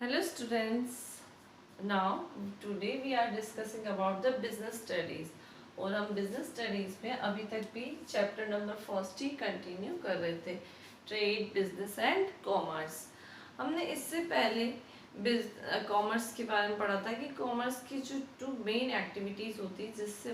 Hello students. Now today we are discussing about the business studies और हम business studies में अभी तक भी चैप्टर नंबर फर्स्ट ही कंटिन्यू कर रहे थे, ट्रेड, बिजनेस एंड कॉमर्स। हमने इससे पहले कॉमर्स के बारे में पढ़ा था कि कॉमर्स की जो टू मेन एक्टिविटीज होती है जिससे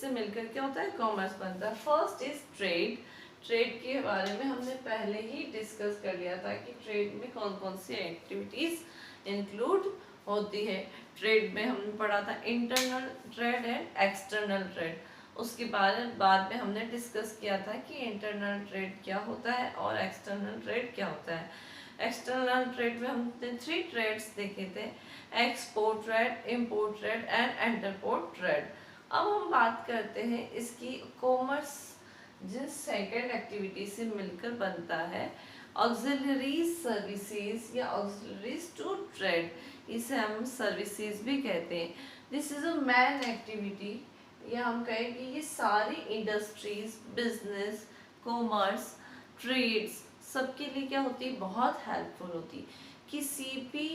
मिलकर क्या होता है, कॉमर्स बनता है। First is trade. ट्रेड के बारे में हमने पहले ही डिस्कस कर लिया था कि ट्रेड में कौन कौन सी एक्टिविटीज इंक्लूड होती है। ट्रेड में हमने पढ़ा था internal trade and external trade. उसके बाद में हमने डिस्कस किया था कि इंटरनल ट्रेड क्या होता है और एक्सटर्नल ट्रेड क्या होता है। एक्सटर्नल ट्रेड में हमने 3 ट्रेड्स देखे थे, export trade, import trade and entrepot trade. अब हम बात करते हैं इसकी कॉमर्स जिस सेकेंड एक्टिविटी से मिलकर बनता है, ऑक्सिलरी सर्विसेज या ऑक्सिलरीज टू ट्रेड, इसे हम सर्विसेज भी कहते हैं। This is a man activity, या हम कहेंगे ये सारी इंडस्ट्रीज, बिजनेस, कॉमर्स, ट्रेड्स सबके लिए क्या होती है, बहुत हेल्पफुल होती है। किसी भी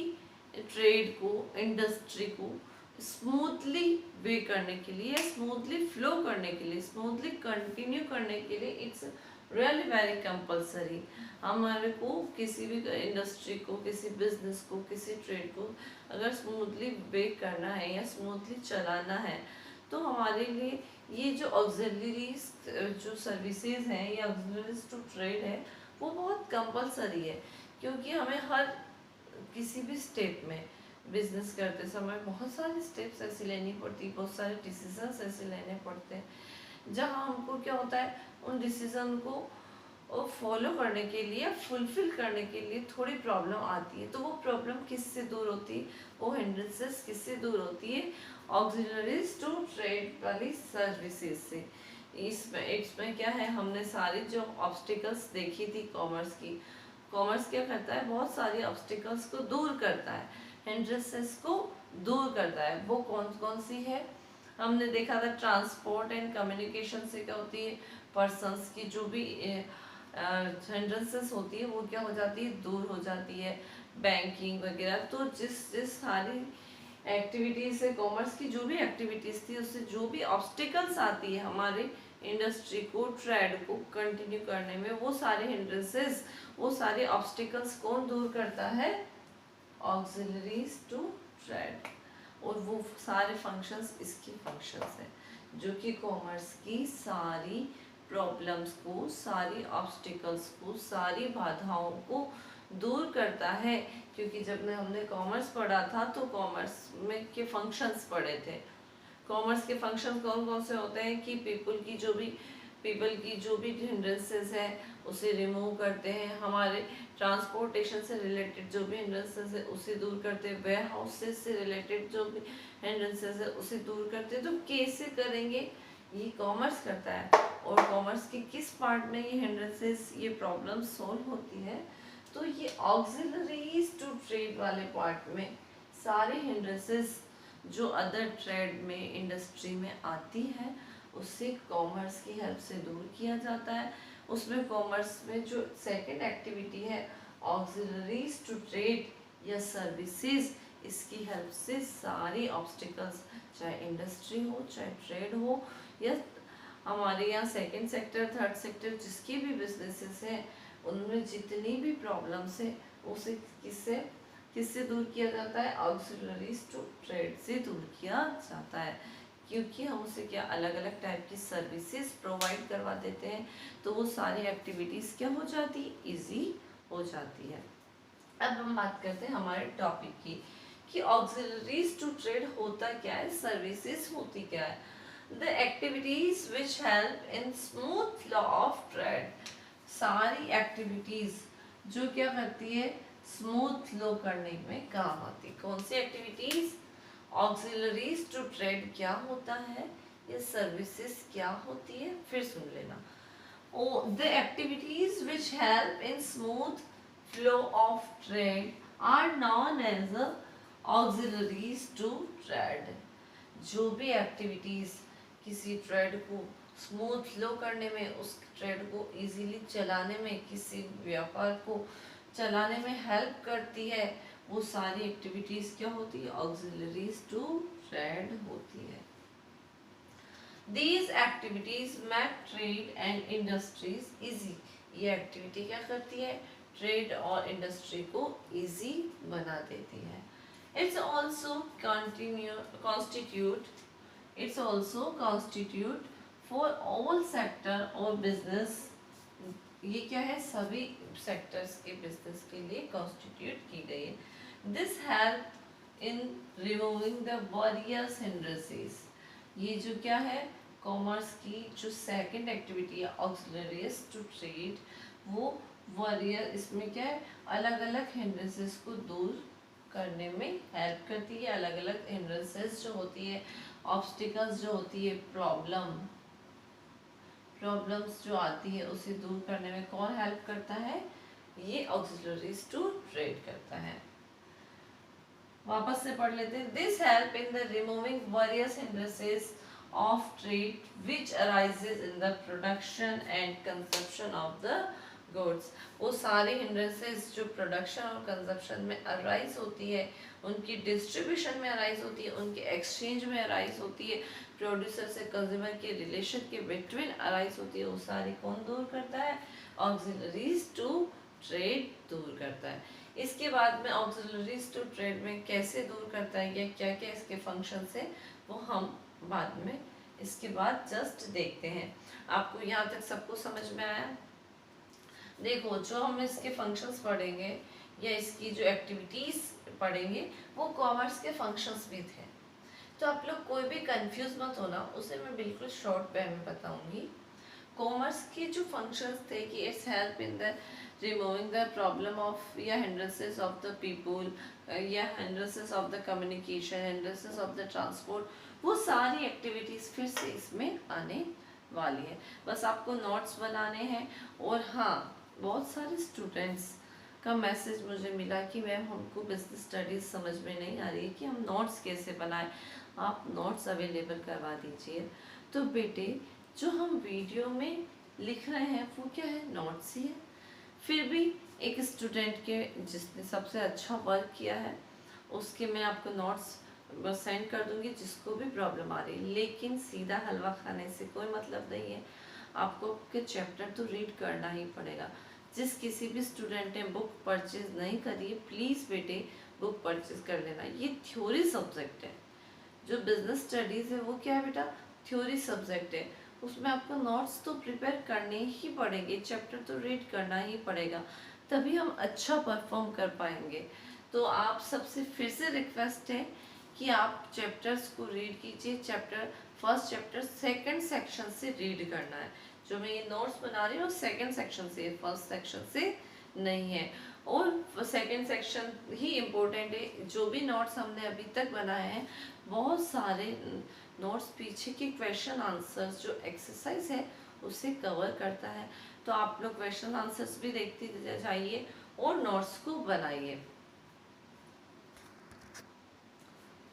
ट्रेड को, इंडस्ट्री को स्मूथली वे करने के लिए, स्मूथली फ्लो करने के लिए, स्मूथली कंटिन्यू करने के लिए इट्स रियली वेरी कंपल्सरी। हमारे को किसी भी इंडस्ट्री को, किसी बिजनेस को, किसी ट्रेड को अगर स्मूथली वे करना है या स्मूथली चलाना है तो हमारे लिए ये जो ऑक्सिलरीज जो सर्विसेज हैं या ऑक्सिलरीज टू ट्रेड है वो बहुत कंपल्सरी है। क्योंकि हमें हर किसी भी स्टेप में बिजनेस करते समय बहुत सारी स्टेप्स ऐसी लेनी पड़ती है, बहुत सारे डिसीजंस ऐसे लेने पड़ते हैं जहाँ हमको क्या होता है उन डिसीजन को फॉलो करने के लिए, फुलफिल करने के लिए थोड़ी प्रॉब्लम आती है। तो वो प्रॉब्लम किससे दूर होती है, वो हिंड्रेंसेस किससे दूर होती है, ऑक्सिलरीज टू ट्रेड वाली सर्विसेज से। इसमें क्या है, हमने सारी जो ऑब्स्टिकल्स देखी थी कॉमर्स की, कॉमर्स क्या करता है, बहुत सारी ऑब्स्टिकल्स को दूर करता है, हिंड्रेंसेस को दूर करता है। वो कौन कौन सी है, हमने देखा था ट्रांसपोर्ट एंड कम्युनिकेशन से क्या होती है, पर्सन्स की जो भी हिंड्रेंसेस होती है वो क्या हो जाती है, दूर हो जाती है, बैंकिंग वगैरह। तो जिस सारी एक्टिविटीज से, कॉमर्स की जो भी एक्टिविटीज थी उससे जो भी ऑब्स्टिकल्स आती है हमारे इंडस्ट्री को, ट्रेड को कंटिन्यू करने में, वो सारे हिंड्रेंसेस, वो सारे ऑब्स्टिकल्स कौन दूर करता है, ऑक्सिलरीज टू ट्रेड। और वो सारे फंक्शंस इसकी फंक्शंस है जो कि कॉमर्स की सारी प्रॉब्लम्स को, सारी ऑब्स्टिकल्स को, सारी बाधाओं को दूर करता है। क्योंकि जब हमने कॉमर्स पढ़ा था तो कॉमर्स में के फंक्शंस पढ़े थे। कॉमर्स के फंक्शन कौन कौन से होते हैं कि पीपल की जो भी हिंड्रेंसेस है उसे रिमूव करते हैं, हमारे ट्रांसपोर्टेशन से रिलेटेड जो भी हिंड्रेंसेस है उसे दूर करते हैं, वेयर हाउसेस से रिलेटेड जो भी हिंड्रेंसेस है उसे दूर करते हैं। तो कैसे करेंगे, ये कॉमर्स करता है। और कॉमर्स के किस पार्ट में ये हिंड्रेंसेस, ये प्रॉब्लम सॉल्व होती है, तो ये ऑक्सिलरीज टू ट्रेड वाले पार्ट में सारे हिंड्रेंसेस जो अदर ट्रेड में, इंडस्ट्री में आती है उससे कॉमर्स की हेल्प से दूर किया जाता है। उसमें कॉमर्स में जो सेकंड एक्टिविटी है ऑक्सिलरीज टू ट्रेड या सर्विसेज, इसकी हेल्प से सारी ऑब्स्टिकल्स, चाहे इंडस्ट्री हो, चाहे ट्रेड हो, या हमारे यहाँ सेकंड सेक्टर, थर्ड सेक्टर जिसके भी बिजनेसेस हैं उनमें जितनी भी प्रॉब्लम्स है उसे किससे दूर किया जाता है, ऑक्सिलरीज टू ट्रेड से दूर किया जाता है। क्योंकि हम उसे क्या अलग अलग टाइप की सर्विसेज प्रोवाइड करवा देते हैं तो वो सारी एक्टिविटीज़ क्या हो जाती है, ईजी हो जाती है। अब हम बात करते हैं हमारे टॉपिक की कि ऑक्सिलरीज टू ट्रेड होता क्या है, सर्विसेज होती क्या है। The activities which help in smooth flow of trade, सारी एक्टिविटीज जो क्या करती है, स्मूथ फ्लो करने में काम आती है। कौन सी एक्टिविटीज, ऑक्सिलरीज टू ट्रेड क्या होता है, ये सर्विसेज क्या होती है, फिर सुन लेना। The activities which help in smooth flow of trade are known as auxiliaries to trade. जो भी एक्टिविटीज किसी ट्रेड को स्मूथ फ्लो करने में, उस ट्रेड को इजीली चलाने में, किसी व्यापार को चलाने में हेल्प करती है, वो सारी एक्टिविटीज क्या होती है, ऑक्सिलरीज टू ट्रेड होती है। These activities make trade and industries easy. ये एक्टिविटी क्या करती है, ट्रेड और इंडस्ट्री को इजी बना देती है। It's also constitute for all sector और business, ये क्या है, सभी सेक्टर्स के बिजनेस के लिए कॉन्स्टिट्यूट की गई है। This help in removing the various hindrances, ये जो क्या है, कॉमर्स की जो सेकंड एक्टिविटी है ऑक्सिलरीज टू ट्रेड, वो वॉरियर, इसमें क्या है, अलग अलग हिंड्रेंसेस को दूर करने में हेल्प करती है। अलग अलग हिंड्रेंसेस जो होती है, ऑब्स्टिकल्स जो होती है, प्रॉब्लम्स जो आती है उसे दूर करने में कौन हेल्प करता है, ये ऑक्सिलरीज टू ट्रेड करता है। वापस से पढ़ लेते हैं। This help in the removing various hindrances of trade which arises in the production and consumption of the goods, वो सारी हिंड्रेंसेस जो प्रोडक्शन और कंजप्शन में अराइज होती है, उनकी डिस्ट्रीब्यूशन में अराइज होती है, उनके एक्सचेंज में अराइज होती है, प्रोड्यूसर से कंज्यूमर के रिलेशन के बिटवीन अराइज होती है, वो सारी कौन दूर करता है, ऑक्सिलरीज टू ट्रेड दूर करता है। इसके बाद में ऑक्सिलरीज टू ट्रेड में कैसे दूर करता है या क्या क्या इसके फंक्शन है, वो हम बाद में इसके बाद जस्ट देखते हैं। आपको यहाँ तक सबको समझ में आया? देखो, जो हम इसके फंक्शंस पढ़ेंगे या इसकी जो एक्टिविटीज पढ़ेंगे वो कॉमर्स के फंक्शंस भी थे, तो आप लोग कोई भी कंफ्यूज मत होना, उसे मैं बिल्कुल शॉर्ट वे में बताऊंगी। कॉमर्स के जो फंक्शंस थे कि it's help in the removing the problem of या हिंड्रेंसेस ऑफ द पीपल या hindrances of the communication, hindrances of the transport, वो सारी एक्टिविटीज फिर से इसमें आने वाली है। बस आपको नोट्स बनाने हैं। और हाँ, बहुत सारे स्टूडेंट्स का मैसेज मुझे मिला कि मैम हमको बिजनेस स्टडीज़ समझ में नहीं आ रही है कि हम नोट्स कैसे बनाएं, आप नोट्स अवेलेबल करवा दीजिए। तो बेटे, जो हम वीडियो में लिख रहे हैं वो क्या है, नोट्स ही है। फिर भी एक स्टूडेंट के जिसने सबसे अच्छा वर्क किया है उसके मैं आपको नोट्स बस सेंड कर दूंगी, जिसको भी प्रॉब्लम आ रही है। लेकिन सीधा हलवा खाने से कोई मतलब नहीं है, आपको के चैप्टर तो रीड करना ही पड़ेगा। जिस किसी भी स्टूडेंट ने बुक परचेज नहीं करी है, प्लीज़ बेटे बुक परचेज कर लेना। ये थ्योरी सब्जेक्ट है, जो बिजनेस स्टडीज़ है वो क्या है बेटा, थ्योरी सब्जेक्ट है। उसमें आपको नोट्स तो प्रिपेयर करने ही पड़ेंगे, चैप्टर तो रीड करना ही पड़ेगा, तभी हम अच्छा परफॉर्म कर पाएंगे। तो आप सबसे फिर से रिक्वेस्ट है कि आप चैप्टर्स को रीड कीजिए। फर्स्ट चैप्टर सेकंड सेक्शन से रीड करना है। जो मैं ये नोट्स बना रही हूँ सेकंड सेक्शन से, फर्स्ट सेक्शन से नहीं है। और सेकंड सेक्शन ही इम्पोर्टेंट है। जो भी नोट्स हमने अभी तक बनाए हैं, बहुत सारे नोट्स पीछे के क्वेश्चन आंसर्स जो एक्सरसाइज है उसे कवर करता है। तो आप लोग क्वेश्चन आंसर्स भी देखते जाइए और नोट्स को बनाइए।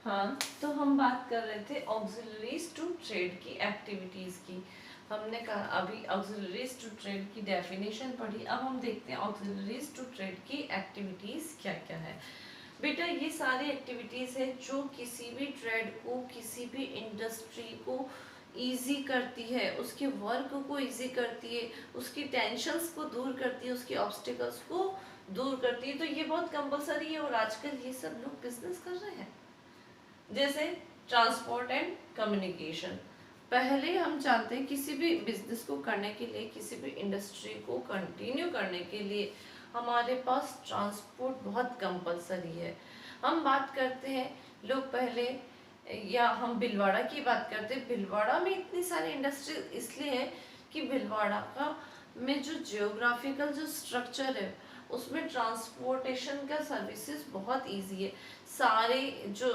हाँ, तो हम बात कर रहे थे ऑक्सिलरीज टू ट्रेड की एक्टिविटीज़ की। हमने कहा अभी ऑक्सिलरीज टू ट्रेड की डेफिनेशन पढ़ी, अब हम देखते हैं ऑक्सिलरीज टू ट्रेड की एक्टिविटीज़ क्या क्या है। बेटा, ये सारी एक्टिविटीज़ है जो किसी भी ट्रेड को, किसी भी इंडस्ट्री को इजी करती है, उसके वर्क को इजी करती है, उसकी टेंशन्स को दूर करती है, उसके ऑब्स्टिकल्स को दूर करती है। तो ये बहुत कंपलसरी है और आजकल ये सब लोग बिजनेस कर रहे हैं। जैसे ट्रांसपोर्ट एंड कम्युनिकेशन। पहले हम जानते हैं किसी भी बिजनेस को करने के लिए, किसी भी इंडस्ट्री को कंटिन्यू करने के लिए हमारे पास ट्रांसपोर्ट बहुत कंपलसरी है। हम बात करते हैं लोग पहले, या हम भीलवाड़ा की बात करते हैं। भीलवाड़ा में इतनी सारी इंडस्ट्री इसलिए है कि भीलवाड़ा का में जो जियोग्राफिकल जो स्ट्रक्चर है उसमें ट्रांसपोर्टेशन का सर्विसेज बहुत इजी है। सारे जो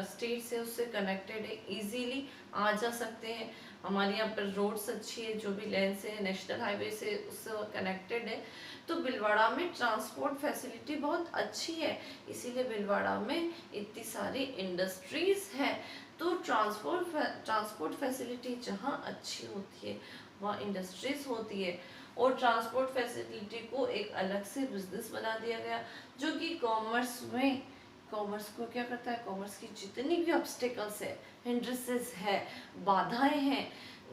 स्टेट्स है उससे कनेक्टेड है, इजीली आ जा सकते हैं। हमारे यहाँ पर रोड्स अच्छी है, जो भी लेन से नेशनल हाईवे से उससे कनेक्टेड है। तो भीलवाड़ा में ट्रांसपोर्ट फैसिलिटी बहुत अच्छी है, इसीलिए भीलवाड़ा में इतनी सारी इंडस्ट्रीज है। तो ट्रांसपोर्ट फैसिलिटी जहाँ अच्छी होती है वहाँ इंडस्ट्रीज होती है। और ट्रांसपोर्ट फैसिलिटी को एक अलग से बिजनेस बना दिया गया, जो कि कॉमर्स को क्या करता है, कॉमर्स की जितनी भी ऑब्स्टिकल्स है, हिंड्रेंसेस है, बाधाएं हैं,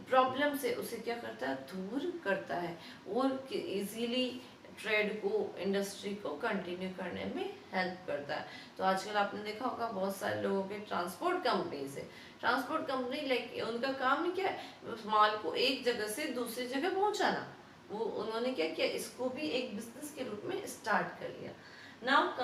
प्रॉब्लम से उसे क्या करता है, दूर करता है और इजीली ट्रेड को, इंडस्ट्री को कंटिन्यू करने में हेल्प करता है। तो आजकल आपने देखा होगा बहुत सारे लोगों के ट्रांसपोर्ट कंपनीज है, ट्रांसपोर्ट कंपनी लाइक उनका काम ही क्या है, माल को एक जगह से दूसरी जगह पहुंचाना। वो उन्होंने क्या किया, इसको भी एक बिजनेस के रूप में स्टार्ट कर लिया। नाउ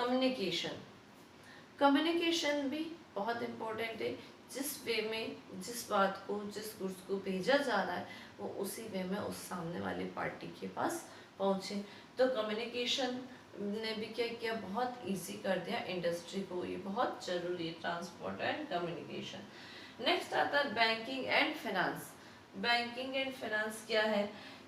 कम्युनिकेशन भी बहुत इम्पोर्टेंट है। जिस वे में, जिस बात को, जिस गुड्स को भेजा जा रहा है, वो उसी वे में उस सामने वाली पार्टी के पास पहुंचे। तो कम्युनिकेशन ने भी क्या किया, बहुत इजी कर दिया इंडस्ट्री को, ये बहुत जरूरी है, ट्रांसपोर्ट एंड कम्युनिकेशन। नेक्स्ट आता है banking and finance. Banking and finance क्या है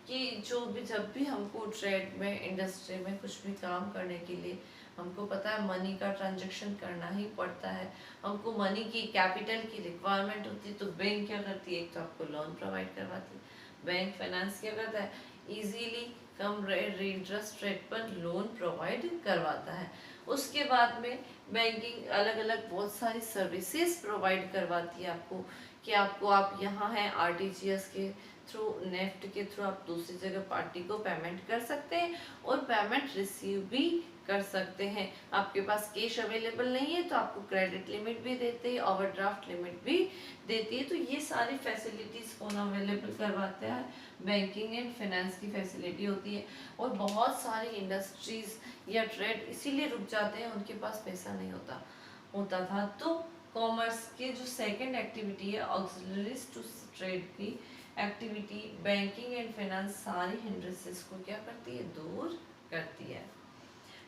कि जब भी हमको ट्रेड में, इंडस्ट्री में कुछ भी काम करने के लिए हमको पता है मनी का ट्रांजैक्शन करना ही पड़ता है, हमको मनी की, कैपिटल की रिक्वायरमेंट होती है, तो बैंक क्या करती है, एक तो आपको लोन प्रोवाइड करवाती है। बैंक फाइनेंस क्या करता है, इजीली कम इंटरेस्ट रेट पर लोन प्रोवाइड करवाता है। उसके बाद में बैंकिंग अलग अलग बहुत सारी सर्विसेज प्रोवाइड करवाती है आपको, कि आप यहाँ हैं, आरटीजीएस के थ्रू, नेफ्ट के थ्रू आप दूसरी जगह पार्टी को पेमेंट कर सकते हैं और पेमेंट रिसीव भी कर सकते हैं। आपके पास कैश अवेलेबल नहीं है तो आपको क्रेडिट लिमिट भी देते हैं, ओवरड्राफ्ट लिमिट भी देती है। तो ये सारी फैसिलिटीज कौन अवेलेबल करवाता है, बैंकिंग एंड फाइनेंस की फैसिलिटी होती है। और बहुत सारी इंडस्ट्रीज या ट्रेड इसीलिए रुक जाते हैं, उनके पास पैसा नहीं होता था। तो कॉमर्स के जो सेकंड एक्टिविटी है, ऑक्सिलरीज टू ट्रेड की एक्टिविटी, बैंकिंग एंड फाइनेंस सारी हिंड्रेंसेस को क्या करती है, दूर करती है।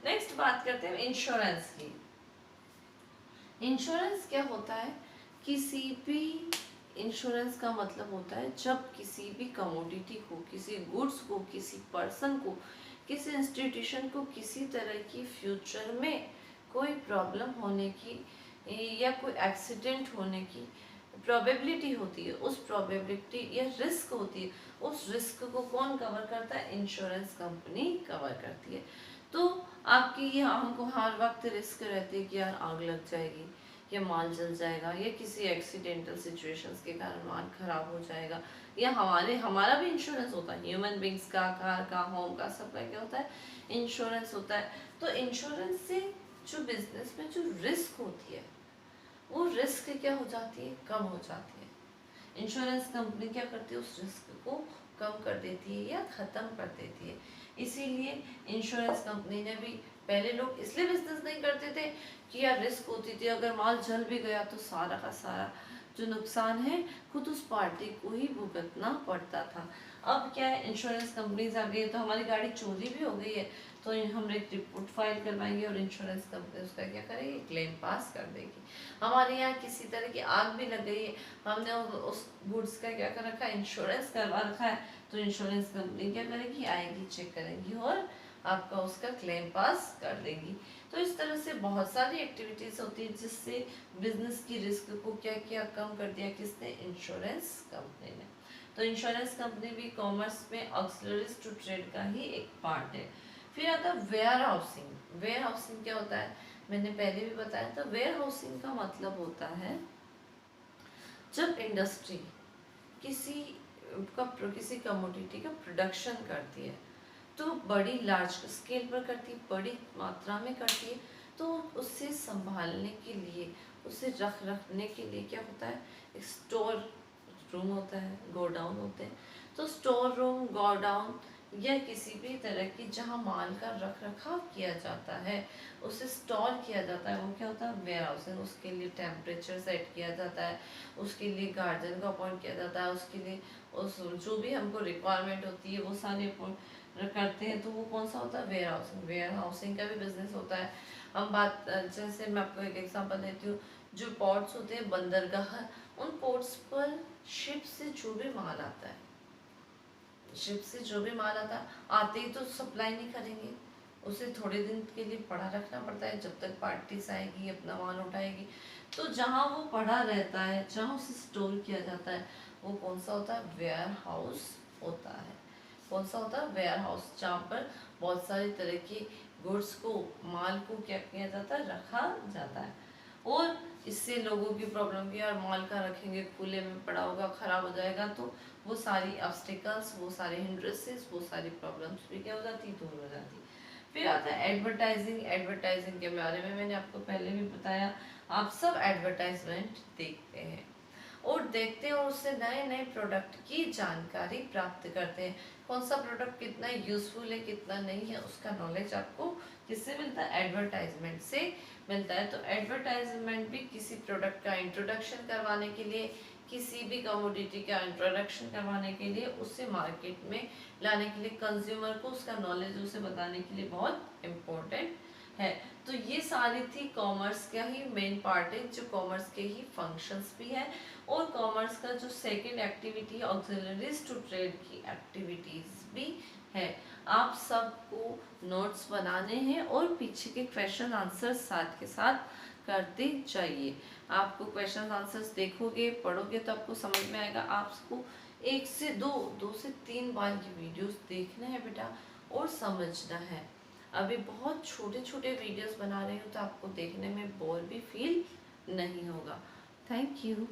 नेक्स्ट बात करते हैं इंश्योरेंस की। इंश्योरेंस क्या होता है, किसी भी इंश्योरेंस का मतलब होता है जब किसी भी कमोडिटी को, किसी गुड्स को, किसी पर्सन को, किसी इंस्टीट्यूशन को किसी तरह की फ्यूचर में कोई प्रॉब्लम होने की या कोई एक्सीडेंट होने की प्रोबेबिलिटी होती है, उस प्रोबेबिलिटी या रिस्क होती है, उस रिस्क को कौन कवर करता है, इंश्योरेंस कंपनी कवर करती है। तो आपकी ये, हमको हर वक्त रिस्क रहती है कि यार आग लग जाएगी, या माल जल जाएगा, या किसी एक्सीडेंटल सिचुएशंस के कारण माल खराब हो जाएगा, या हमारा भी इंश्योरेंस होता है, ह्यूमन बींग्स का, कार का, होम का, सबका क्या होता है, इंश्योरेंस होता है। तो इंश्योरेंस से जो बिजनेस में जो रिस्क होती है, वो रिस्क क्या हो जाती है, कम हो जाती है। इंश्योरेंस कंपनी क्या करती है, उस रिस्क को कम कर देती है या खत्म कर देती है। इसीलिए इंश्योरेंस कंपनी ने भी, पहले लोग इसलिए बिजनेस नहीं करते थे कि यार रिस्क होती थी, अगर माल जल भी गया तो सारा का सारा जो नुकसान है खुद उस पार्टी को ही भुगतना पड़ता था। अब क्या है, इंश्योरेंस कंपनीज आ गई है, तो हमारी गाड़ी चोरी भी हो गई है तो हम एक रिपोर्ट फाइल करवाएंगे और इंश्योरेंस कंपनी उसका क्या करेगी, क्लेम पास कर देगी। हमारे यहाँ किसी तरह की आग भी लग गई है, हमने उस गुड्स का क्या कर रखा है, इंश्योरेंस करवा रखा है, तो इंश्योरेंस कंपनी क्या करेगी, आएगी, चेक करेगी और आपका उसका क्लेम पास कर देगी। तो इस तरह से बहुत सारी एक्टिविटीज होती है जिससे बिजनेस की रिस्क को क्या किया, कम कर दिया, किसने, इंश्योरेंस कंपनी ने। तो इंश्योरेंस कंपनी भी कॉमर्स में ऑक्सिलरीज टू ट्रेड का ही एक पार्ट है। फिर आता है वेयर हाउसिंग। वेयर हाउसिंग क्या होता है, मैंने पहले भी बताया था। वेयर हाउसिंग का मतलब होता है जब इंडस्ट्री किसी कमोडिटी का प्रोडक्शन करती है, तो बड़ी लार्ज स्केल पर करती है, बड़ी मात्रा में करती है, तो उससे संभालने के लिए, उसे रखने के लिए क्या होता है, एक स्टोर रूम होता है, गोडाउन होते हैं। तो स्टोर रूम, गोडाउन या किसी भी तरह की जहाँ माल का रख रखाव किया जाता है, उसे स्टोर किया जाता है, वो क्या होता है, वेयर हाउसिंग। उसके लिए टेम्परेचर सेट किया जाता है, उसके लिए गार्जियन को अपॉइंट किया जाता है, उसके लिए उस जो भी हमको रिक्वायरमेंट होती है वो सारे करते हैं। तो वो कौन सा होता है, वेयर हाउसिंग। वेयर हाउसिंग का भी बिजनेस होता है। हम बात, जैसे मैं आपको एक एग्जांपल देती हूँ, जो पोर्ट्स होते हैं, बंदरगाह, उन पोर्ट्स पर शिप से जो भी माल आता है, शिप से जो भी माल आता है, आते ही तो सप्लाई नहीं करेंगे, उसे थोड़े दिन के लिए पड़ा रखना पड़ता है, जब तक पार्टीज आएगी, अपना माल उठाएगी। तो जहाँ वो पड़ा रहता है, जहाँ उसे स्टोर किया जाता है, वो कौन सा होता है, वेयर हाउस होता है। कौन सा होता है, वेयर हाउस, जहाँ पर बहुत सारी तरह के गुड्स को, माल को क्या किया जाता है, रखा जाता है। और इससे लोगों की प्रॉब्लम की, यार माल का रखेंगे खुले में पड़ा होगा, खराब हो जाएगा, तो वो सारी ऑब्स्टिकल्स, वो सारे हिंड्रेंसेस, वो सारी प्रॉब्लम्स भी क्या हो जाती, दूर हो जाती। फिर आता है एडवर्टाइजिंग। एडवर्टाइजिंग के बारे में मैंने आपको पहले भी बताया, आप सब एडवर्टाइजमेंट देखते हैं और उससे नए नए प्रोडक्ट की जानकारी प्राप्त करते हैं। कौन सा प्रोडक्ट कितना यूजफुल है, कितना नहीं है, उसका नॉलेज आपको किससे मिलता है, एडवर्टाइजमेंट से मिलता है। तो एडवर्टाइजमेंट भी किसी प्रोडक्ट का इंट्रोडक्शन करवाने के लिए, किसी भी कमोडिटी का इंट्रोडक्शन करवाने के लिए, उससे मार्केट में लाने के लिए, कंज्यूमर को उसका नॉलेज उसे बताने के लिए बहुत इम्पोर्टेंट है। तो ये सारी थी कॉमर्स का ही मेन पार्ट है, जो कॉमर्स के ही फंक्शंस भी है। और कॉमर्स का जो सेकंड एक्टिविटी है, ऑक्सिलरीज टू ट्रेड की एक्टिविटीज भी है। आप सबको नोट्स बनाने हैं और पीछे के क्वेश्चन आंसर साथ के साथ करते जाइए। आपको क्वेश्चन आंसर्स देखोगे, पढ़ोगे तो आपको समझ में आएगा। आपको 1 से 2 से 3 बार ये वीडियोस देखना है बेटा और समझना है। अभी बहुत छोटे छोटे वीडियोस बना रही हूँ, तो आपको देखने में बोर भी फील नहीं होगा। Thank you.